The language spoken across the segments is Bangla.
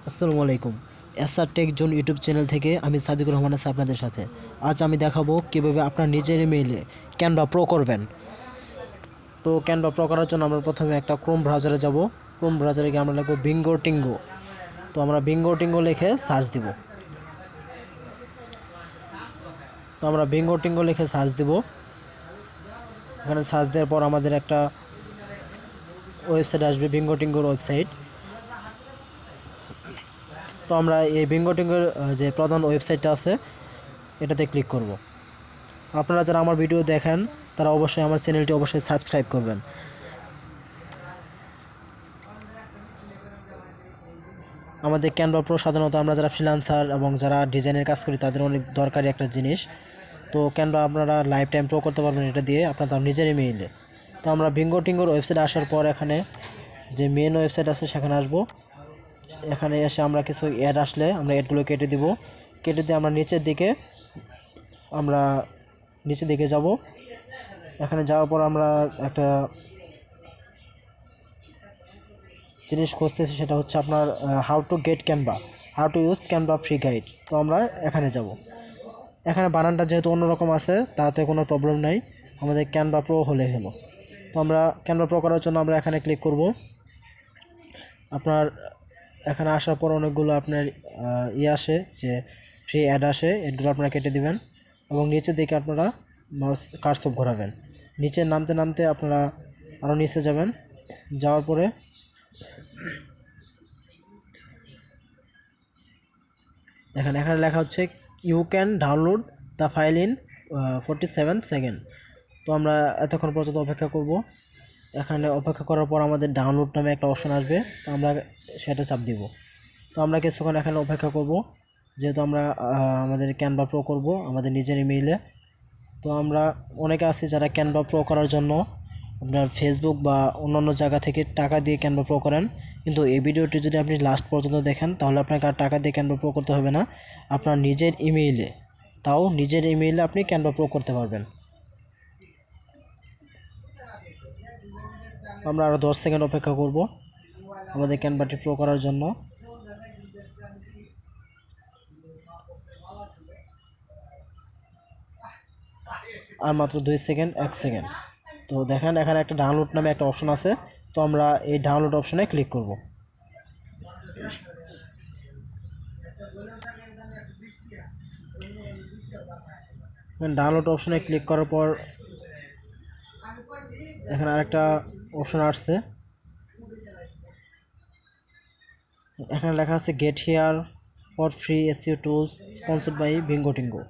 আসসালামু আলাইকুম। SR tech zone YouTube channel থেকে আমি সাদিকুর রহমান আছি আপনাদের সাথে। আজ আমি দেখাবো কিভাবে আপনার নিজের ইমেইলে ক্যানভা প্রো করবেন। তো ক্যানভা প্রো করার জন্য আমরা প্রথমে একটা ক্রোম ব্রাউজারে যাব। ক্রোম ব্রাউজারে গিয়ে আমরা লিখব বিঙ্গো টিঙ্গো। তো আমরা বিঙ্গো টিঙ্গো লিখে সার্চ দিব। এখানে সার্চ দেওয়ার পর আমাদের একটা ওয়েবসাইট আসবে, বিঙ্গো টিঙ্গোর ওয়েবসাইট। তো আমরা এই বিঙ্গো টিঙ্গোর যে প্রধান ওয়েবসাইটটা আছে এটাতে ক্লিক করব। আপনারা যারা আমার ভিডিও দেখেন তারা অবশ্যই আমার চ্যানেলটি অবশ্যই সাবস্ক্রাইব করবেন। আমাদের ক্যানভা প্রো সাধারণত আমরা যারা ফ্রিল্যান্সার এবং যারা ডিজাইনের কাজ করি তাদের অনেক দরকারি একটা জিনিস। তো ক্যানভা আপনারা লাইফ টাইম প্রো করতে পারবেন এটা দিয়ে আপনার নিজের ইমেইলে। তো আমরা বিঙ্গো টিঙ্গোর ওয়েবসাইটে আসার পর এখানে যে মেন ওয়েবসাইট আছে সেখানে আসব। এখানে এসে আমরা কিছু অ্যাড আসলে আমরা অ্যাডগুলো কেটে দিব। কেটে দিয়ে আমরা নিচের দিকে যাব। এখানে যাওয়ার পর আমরা একটা জিনিস খুঁজতেছি, সেটা হচ্ছে আপনার how to use Canva free guide. তো আমরা এখানে যাব। এখানে বানানটা যেহেতু অন্যরকম আছে তাতে কোনো প্রবলেম নাই, আমাদের ক্যানভা প্রো হলে হলো। তো আমরা ক্যানভা প্রো করার জন্য আমরা এখানে ক্লিক করব। আপনার এখানে আসার পর অনেকগুলো আপনার আসে যে ফ্রি অ্যাড আসে, এগুলো আপনারা কেটে দিবেন এবং নিচের দিকে আপনারা মাউস কার্সর ঘোরাবেন। নিচে নামতে নামতে আপনারা আরও নিচে যাবেন। যাওয়ার পরে দেখেন এখানে লেখা হচ্ছে you can download the file in 47 second. তো আমরা এতক্ষণ পর্যন্ত অপেক্ষা করব। এখানে অপেক্ষা করার পর আমাদের ডাউনলোড নামে একটা অপশন আসবে, তো আমরা সেটা চাপ দিব। তো আমরা কিছুক্ষণ এখানে অপেক্ষা করব, যেহেতু আমরা আমাদের ক্যানভা প্রো করব আমাদের নিজের ইমেইলে। তো আমরা অনেকে আছি যারা ক্যানভা প্রো করার জন্য আপনার ফেসবুক বা অন্যান্য জায়গা থেকে টাকা দিয়ে ক্যানভা প্রো করেন, কিন্তু এই ভিডিওটি যদি আপনি লাস্ট পর্যন্ত দেখেন তাহলে আপনাকে আর টাকা দিয়ে ক্যানভা প্রো করতে হবে না। আপনার নিজের ইমেইলে আপনি ক্যানভা প্রো করতে পারবেন। আমরা আরও 10 সেকেন্ড অপেক্ষা করব আমাদের ক্যানভাটি প্রো করার জন্য। আর মাত্র 2 সেকেন্ড, 1 সেকেন্ড। তো দেখেন এখানে একটা ডাউনলোড নামে একটা অপশন আছে, তো আমরা এই ডাউনলোড অপশনে ক্লিক করব। ডাউনলোড অপশনে ক্লিক করার পর এখানে আরেকটা অপশন আসছে, এখানে লেখা আছে get here for free SEO tools sponsored by Bingo Tingo.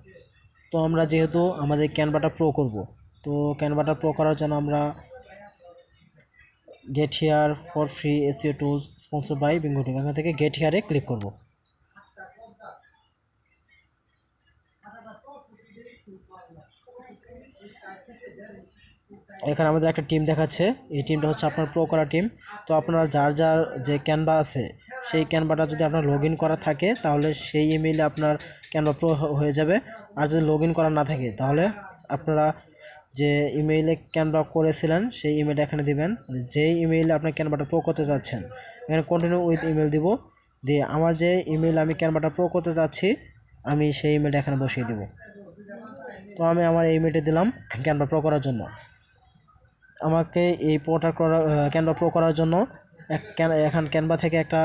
তো আমরা যেহেতু আমাদের ক্যানভাটা প্রো করব, তো ক্যানভাটা প্রো করার জন্য আমরা get here for free SEO tools sponsored by Bingo Tingo এখান থেকে গেট হিয়ারে ক্লিক করব। এখানে আমাদের একটা টিম দেখাচ্ছে, এই টিমটা হচ্ছে আপনার প্রো করা টিম। তো আপনার যার যে ক্যানভা আছে সেই ক্যানভাটা যদি আপনার লগ ইন করা থাকে তাহলে সেই ইমেইলে আপনার ক্যানভা প্রো হয়ে যাবে। আর যদি লগ ইন করা না থাকে তাহলে আপনারা যে ইমেইলে ক্যানভা করেছিলেন সেই ইমেইলটা এখানে দিবেন, যেই ইমেইলে আপনার ক্যানভাটা প্রো করতে যাচ্ছেন এখানে কন্টিনিউ উইথ ইমেল দিব। দিয়ে আমার যে ইমেইল আমি ক্যানভাটা প্রো করতে যাচ্ছি আমি সেই ইমেলটা এখানে বসিয়ে দিব। তো আমি আমার এই ইমেলটা দিলাম ক্যানভা প্রো করার জন্য। আমাকে এই ক্যানভা প্রো করার জন্য এখন ক্যানভা থেকে একটা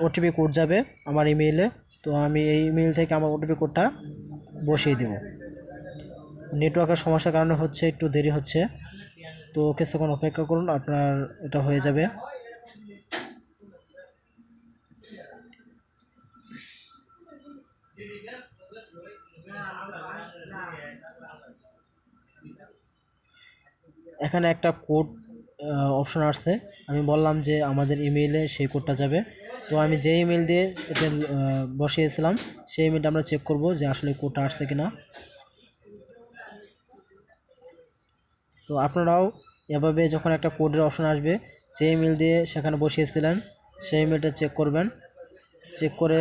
ওটিপি কোড যাবে আমার ইমেইলে। তো আমি এই ইমেইল থেকে আমার ওটিপি কোডটা বসিয়ে দেব। নেটওয়ার্কের সমস্যার কারণে একটু দেরি হচ্ছে, তো কিছুক্ষণ অপেক্ষা করুন, আপনার এটা হয়ে যাবে। এখানে একটা কোড অপশন আসছে, আমি বললাম যে আমাদের ইমেইলে সেই কোডটা যাবে। তো আমি যে ইমেল দিয়ে সেটা বসিয়েছিলাম সেই ইমেলটা আমরা চেক করব যে আসলে কোডটা আসছে কিনা। তো আপনারাও এভাবে যখন একটা কোডের অপশন আসবে যে ইমেল দিয়ে সেখানে বসিয়েছিলেন সেই ইমেলটা চেক করবেন। চেক করে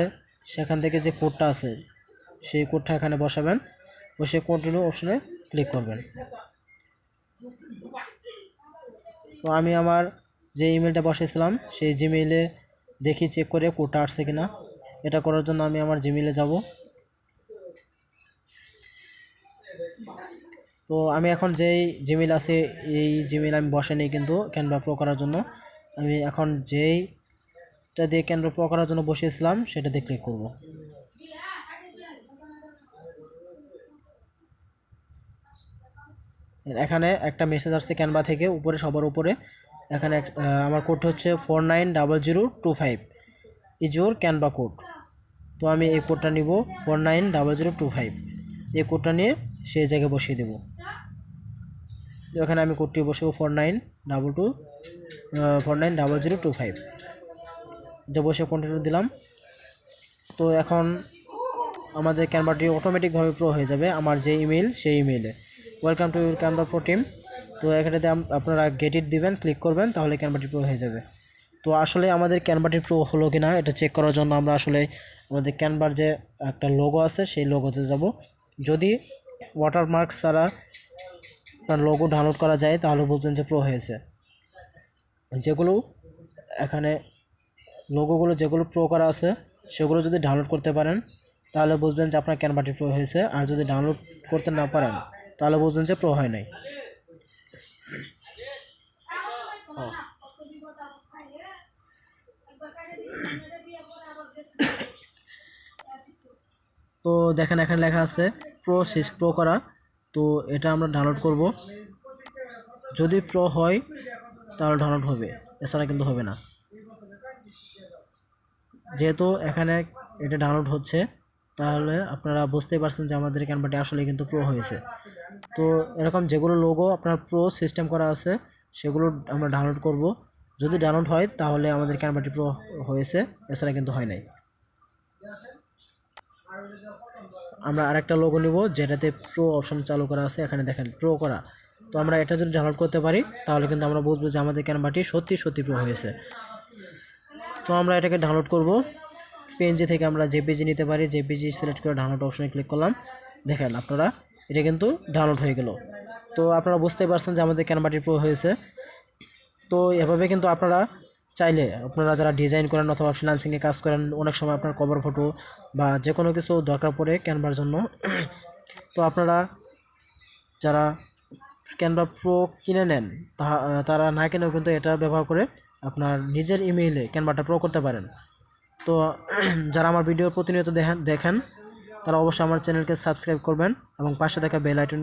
সেখান থেকে যে কোডটা আছে সেই কোডটা এখানে বসাবেন, বসে কন্টিনিউ অপশনে ক্লিক করবেন। তো আমি আমার যে ইমেলটা বসিয়েছিলাম সেই জিমেইলে দেখি চেক করে কোডটা আসছে কিনা। এটা করার জন্য আমি আমার জিমেইলে যাব। তো আমি এখন যেই জিমেইল আছে এই জিমেইল আমি বসে নেই কিন্তু ক্যানভা প্রো করার জন্য। আমি এখন যেইটা দিয়ে ক্যানভা প্রো করার জন্য বসিয়েছিলাম সেটা দিয়ে ক্লিক করব। এখানে একটা মেসেজ আসছে ক্যানভা থেকে উপরে, সবার উপরে। এখানে আমার কোডটা হচ্ছে 490025 ইজ ইউর ক্যানভা কোড। তো আমি এই কোডটা নিব 490025। এই কোডটা নিয়ে সেই জায়গায় বসিয়ে দেব। তো এখানে আমি কোডটি বসাবো 490025। এটা বসে কন্টিনিউ দিলাম। তো এখন আমাদের ক্যানভাটি অটোমেটিকভাবে প্রো হয়ে যাবে আমার যে ইমেল সেই ইমেইলে। Welcome to your Canva pro team. তো এখানেতে আপনারা গেট ইট দিবেন, ক্লিক করবেন, তাহলে ক্যানভাটি প্রো হয়ে যাবে। তো আসলে আমাদের ক্যানভাটি প্রো হলো কি না এটা চেক করার জন্য আমরা আসলে আমাদের ক্যানভার যে একটা লোগো আছে সেই লোগোতে যাব। যদি ওয়াটারমার্ক ছাড়া লোগো ডাউনলোড করা যায় তাহলে বলছেন যে প্রো হয়েছে। যেগুলো এখানে লোগোগুলো যেগুলো প্রো করা আছে সেগুলো যদি ডাউনলোড করতে পারেন তাহলে বুঝবেন যে আপনার ক্যানভাটি প্রো হয়েছে। আর যদি ডাউনলোড করতে না পারেন তাহলে বুঝবেন যে প্রো হয় নাই। তো দেখেন এখানে লেখা আছে প্রো করা। তো এটা আমরা ডাউনলোড করব। যদি প্রো হয় তাহলে ডাউনলোড হবে, এছাড়া কিন্তু হবে না। যেহেতু এখানে এটা ডাউনলোড হচ্ছে তাহলে আপনারা বুঝতেই পারছেন যে আমাদের ক্যানভাটি আসলে কিন্তু প্রো হয়েছে। তো এরকম যেগুলো লোগো আপনার প্রো সিস্টেম করা আছে সেগুলো আমরা ডাউনলোড করব। যদি ডাউনলোড হয় তাহলে আমাদের ক্যানভাটি প্রো হয়েছে, এছাড়া কিন্তু হয় নাই। আমরা আরেকটা লোগো নিব যেটাতে প্রো অপশন চালু করা আছে, এখানে দেখেন প্রো করা। তো আমরা এটা যদি ডাউনলোড করতে পারি তাহলে কিন্তু আমরা বুঝবো যে আমাদের ক্যানভাটি সত্যি প্রো হয়েছে। তো আমরা এটাকে ডাউনলোড করব। পিএনজি থেকে আমরা জেপিজি নিতে পারি। জেপিজি সিলেক্ট করে ডাউনলোড অপশনে ক্লিক করলাম। দেখেন আপনারা এটা কিন্তু ডাউনলোড হয়ে গেল। তো আপনারা বুঝতে পারছেন যে আমাদের ক্যানভাটি প্রো হয়েছে। তো এভাবে কিন্তু আপনারা চাইলে আপনারা যারা ডিজাইন করেন অথবা ফ্রিল্যান্সিংয়ে কাজ করেন, অনেক সময় আপনার কভার ফটো বা যে কোনো কিছু দরকার পড়ে ক্যানভার জন্য। তো আপনারা যারা ক্যানভা প্রো কিনে নেন তারা না কিনেও কিন্তু এটা ব্যবহার করে আপনার নিজের ইমেইলে ক্যানভাটা প্রো করতে পারেন। তো যারা আমার ভিডিও প্রতিনিয়ত দেখেন তারা অবশ্যই আমার চ্যানেলকে সাবস্ক্রাইব করবেন এবং পাশে থাকা বেল আইকন